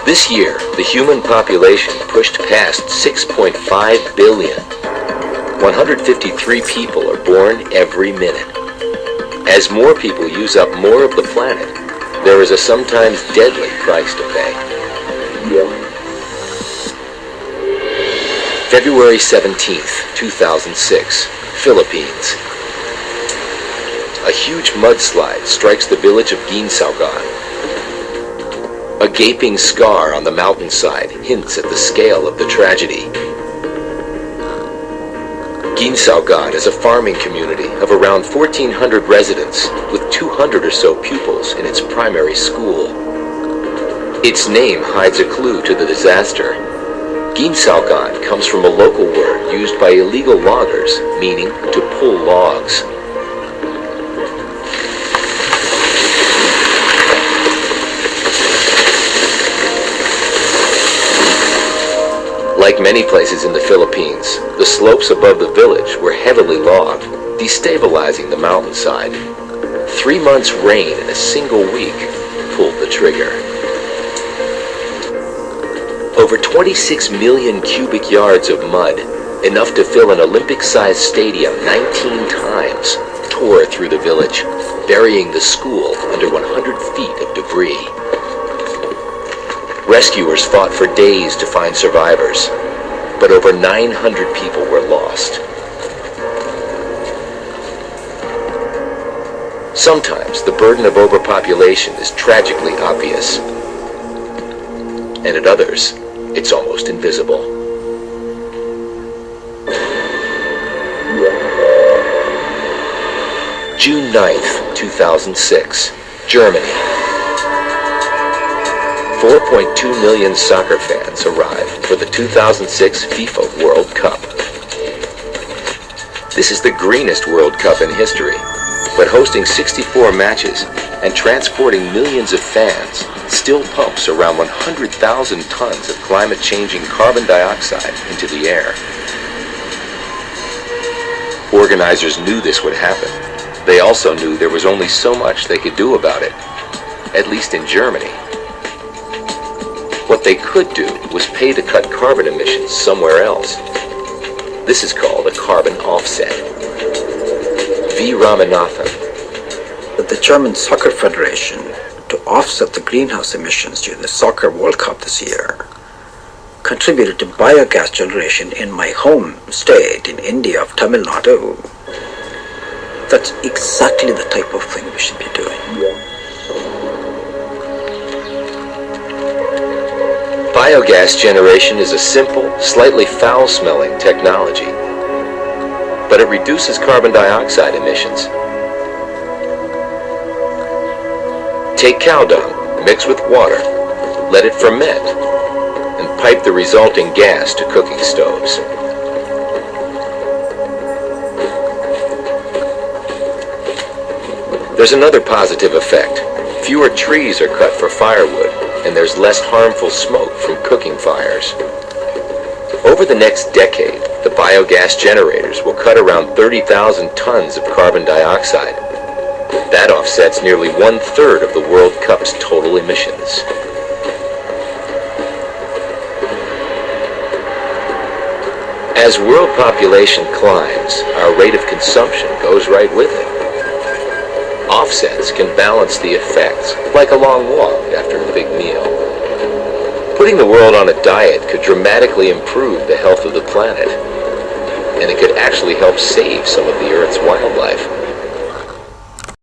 This year, the human population pushed past 6.5 billion. 153 people are born every minute. As more people use up more of the planet, there is a sometimes deadly price to pay. February 17th, 2006, Philippines. A huge mudslide strikes the village of Ginsaogan. A gaping scar on the mountainside hints at the scale of the tragedy. Ginsaogan is a farming community of around 1,400 residents with 200 or so pupils in its primary school. Its name hides a clue to the disaster. Ginsaogan comes from a local word used by illegal loggers, meaning to pull logs. Like many places in the Philippines, the slopes above the village were heavily logged, destabilizing the mountainside. 3 months' rain in a single week pulled the trigger. Over 26 million cubic yards of mud, enough to fill an Olympic-sized stadium 19 times, tore through the village, burying the school under 100 feet of debris. Rescuers fought for days to find survivors, but over 900 people were lost. Sometimes the burden of overpopulation is tragically obvious, and at others, it's almost invisible. June 9th, 2006, Germany. 4.2 million soccer fans arrived for the 2006 FIFA World Cup. This is the greenest World Cup in history, but hosting 64 matches and transporting millions of fans still pumps around 100,000 tons of climate-changing carbon dioxide into the air. Organizers knew this would happen. They also knew there was only so much they could do about it, at least in Germany. What they could do was pay to cut carbon emissions somewhere else. This is called a carbon offset. V. Ramanathan. The German Soccer Federation, to offset the greenhouse emissions during the Soccer World Cup this year, contributed to biogas generation in my home state in India of Tamil Nadu. That's exactly the type of thing we should be doing. Biogas generation is a simple, slightly foul-smelling technology, but it reduces carbon dioxide emissions. Take cow dung, mix with water, let it ferment, and pipe the resulting gas to cooking stoves. There's another positive effect. Fewer trees are cut for firewood, and there's less harmful smoke from cooking fires. Over the next decade, the biogas generators will cut around 30,000 tons of carbon dioxide. That offsets nearly 1/3 of the World Cup's total emissions. As world population climbs, our rate of consumption goes right with it. Offsets can balance the effects, like a long walk after a big meal. Putting the world on a diet could dramatically improve the health of the planet, and it could actually help save some of the Earth's wildlife.